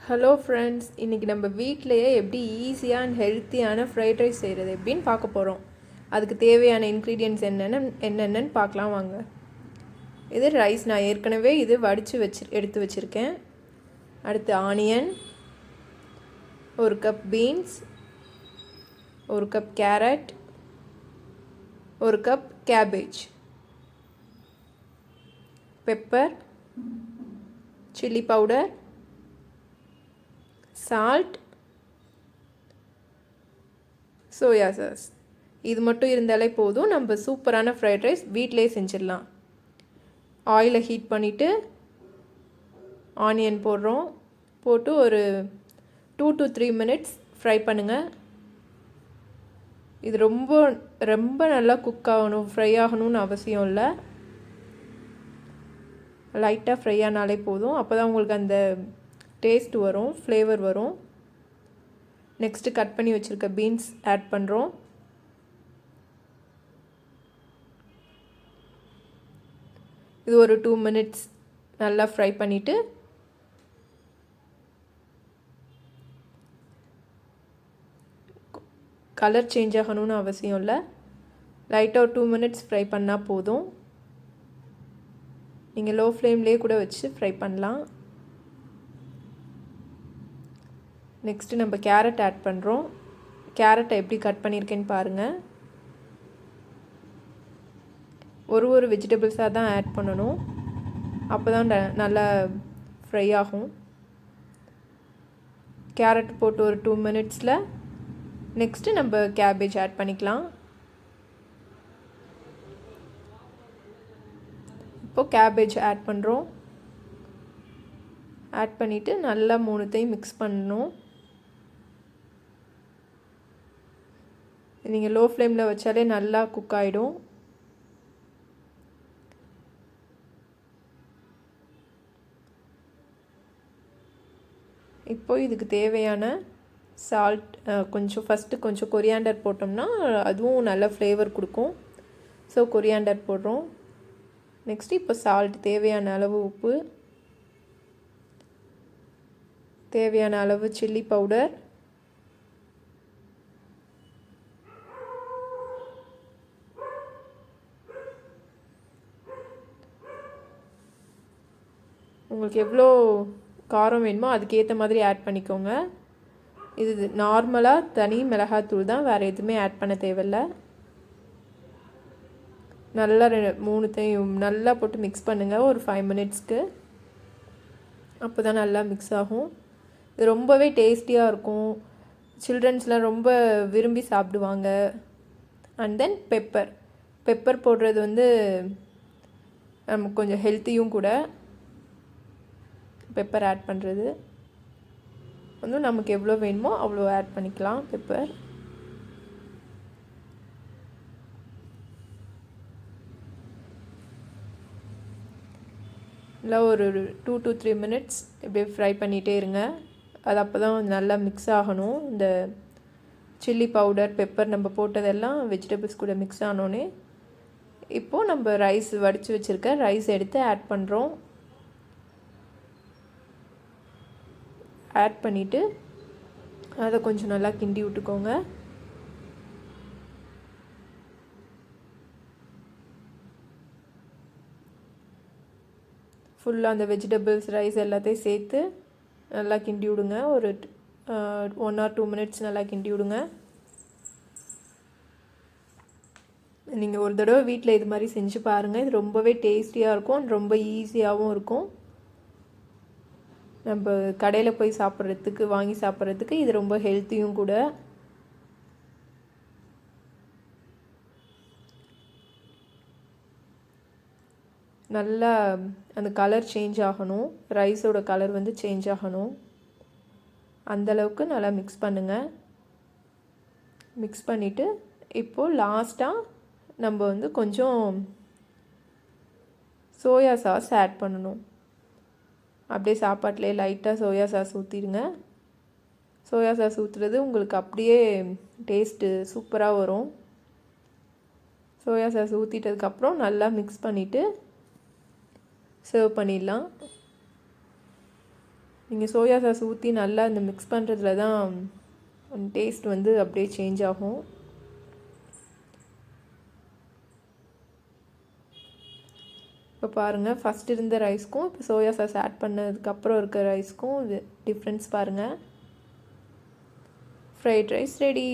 Hello friends, இன்றைக்கி நம்ம வீட்டிலையே எப்படி ஈஸியாக அண்ட் ஹெல்த்தியான ஃப்ரைட் ரைஸ் செய்கிறது எப்படின்னு பார்க்க போகிறோம். அதுக்கு தேவையான இன்க்ரீடியன்ட்ஸ் என்னென்னு பார்க்கலாம் வாங்க. இது ரைஸ் நான் ஏற்கனவே இது வடித்து எடுத்து வச்சுருக்கேன். அடுத்து ஆனியன், ஒரு கப் பீன்ஸ், ஒரு கப் கேரட், ஒரு cup cabbage, pepper, chilli powder, salt, soya sauce. இது மட்டும் இருந்தாலே போதும், நம்ம சூப்பரான ஃப்ரைட் ரைஸ் வீட்டிலே செஞ்சிடலாம். ஆயிலை ஹீட் பண்ணிவிட்டு ஆனியன் போடுறோம். போட்டு ஒரு 2 to 3 minutes ஃப்ரை பண்ணுங்கள். இது ரொம்ப ரொம்ப நல்லா குக் ஆகணும், ஃப்ரை ஆகணும்னு அவசியம் இல்லை. லைட்டாக ஃப்ரை ஆனாலே போதும். அப்போ தான் உங்களுக்கு அந்த டேஸ்ட் வரும், ஃப்ளேவர் வரும். நெக்ஸ்ட்டு கட் பண்ணி வச்சுருக்க பீன்ஸ் ஆட் பண்ணுறோம். இது ஒரு 2 minutes நல்லா ஃப்ரை பண்ணிவிட்டு கலர் சேஞ்ச் ஆகணும்னு அவசியம் இல்லை. லைட்டாக ஒரு 2 minutes ஃப்ரை பண்ணால் போதும். நீங்கள் லோ ஃப்ளேம்லேயே கூட வச்சு ஃப்ரை பண்ணலாம். நெக்ஸ்ட்டு நம்ம கேரட் ஆட் பண்ணுறோம். கேரட்டை எப்படி கட் பண்ணியிருக்கேன்னு பாருங்கள். ஒரு வெஜிடபிள்ஸாக தான் ஆட் பண்ணணும், அப்போ தான் நல்லா ஃப்ரை ஆகும். கேரட் போட்டு ஒரு 2 minutesல நெக்ஸ்ட்டு நம்ம கேபேஜ் ஆட் பண்ணிக்கலாம். இப்போது கேபேஜ் ஆட் பண்ணுறோம். ஆட் பண்ணிவிட்டு நல்லா மூணுத்தையும் மிக்ஸ் பண்ணணும். நீங்கள் லோ ஃப்ளேமில் வச்சாலே நல்லா குக் ஆகிடும். இப்போது இதுக்கு தேவையான சால்ட் கொஞ்சம் கொரியாண்டர் போட்டோம்னா அதுவும் நல்ல ஃப்ளேவர் கொடுக்கும். ஸோ கொரியாண்டர் போடுறோம். நெக்ஸ்ட்டு இப்போ சால்ட், தேவையான அளவு உப்பு, தேவையான அளவு சில்லி பவுடர், உங்களுக்கு எவ்வளோ காரம் வேணுமோ அதுக்கேற்ற மாதிரி ஆட் பண்ணிக்கோங்க. இது நார்மலாக தனி மிளகாத்தூள் தான், வேறு எதுவுமே ஆட் பண்ண தேவையில்லை. நல்லா மூணுத்தையும் நல்லா போட்டு மிக்ஸ் பண்ணுங்கள் ஒரு 5 minutesக்கு. அப்போ தான் நல்லா மிக்ஸ் ஆகும். இது ரொம்பவே டேஸ்டியாக இருக்கும். சில்ட்ரன்ஸ்லாம் ரொம்ப விரும்பி சாப்பிடுவாங்க. அண்ட் தென் பெப்பர் போடுறது வந்து நமக்கு கொஞ்சம் ஹெல்த்தியும் கூட. பெப்பர் ஆட் பண்ணுறது வந்து நமக்கு எவ்வளோ வேணுமோ அவ்வளோ ஆட் பண்ணிக்கலாம். பெப்பர் இல்லை ஒரு 2 to 3 minutes இப்படியே ஃப்ரை பண்ணிகிட்டே இருங்க. அது அப்போ தான் நல்லா மிக்ஸ் ஆகணும். இந்த சில்லி பவுடர், பெப்பர் நம்ம போட்டதெல்லாம் வெஜிடபிள்ஸ் கூட மிக்ஸ் ஆனோடனே இப்போது நம்ம ரைஸ் வடித்து வச்சுருக்க ரைஸ் எடுத்து ஆட் பண்ணுறோம். ஆட் பண்ணிவிட்டு அதை கொஞ்சம் நல்லா கிண்டி விட்டுக்கோங்க. ஃபுல்லாக அந்த வெஜிடபிள்ஸ், ரைஸ் எல்லாத்தையும் சேர்த்து நல்லா கிண்டி விடுங்க. ஒரு 1 or 2 minutes நல்லா கிண்டி விடுங்க. நீங்கள் ஒரு தடவை வீட்டில் இது மாதிரி செஞ்சு பாருங்கள். இது ரொம்பவே டேஸ்டியாக இருக்கும், ரொம்ப ஈஸியாகவும் இருக்கும். நம்ம கடையில் போய் வாங்கி சாப்பிட்றதுக்கு இது ரொம்ப ஹெல்த்தியும் கூட. நல்லா அந்த கலர் சேஞ்ச் ஆகணும், ரைஸோட கலர் வந்து சேஞ்ச் ஆகணும். அந்தளவுக்கு நல்லா மிக்ஸ் பண்ணுங்கள். மிக்ஸ் பண்ணிவிட்டு இப்போது லாஸ்ட்டாக நம்ம வந்து கொஞ்சம் சோயா சாஸ் ஆட் பண்ணணும். அப்படியே சாப்பாட்டிலே லைட்டாக சோயா சாஸ் ஊற்றிடுங்க. சோயா சாஸ் ஊற்றுறது உங்களுக்கு அப்படியே டேஸ்ட்டு சூப்பராக வரும். சோயா சாஸ் ஊற்றிட்டதுக்கப்புறம் நல்லா மிக்ஸ் பண்ணிவிட்டு சர்வ் பண்ணிடலாம். நீங்கள் சோயா சாஸ் ஊற்றி நல்லா இந்த மிக்ஸ் பண்ணுறதுல தான் டேஸ்ட் வந்து அப்படியே சேஞ்ச் ஆகும். இப்போ பாருங்கள், ஃபஸ்ட் இருந்த ரைஸ்க்கும் இப்போ சோயா சாஸ் ஆட் பண்ணதுக்கப்புறம் இருக்க ரைஸ்க்கும் இது டிஃப்ரென்ஸ் பாருங்கள். Fried rice ready.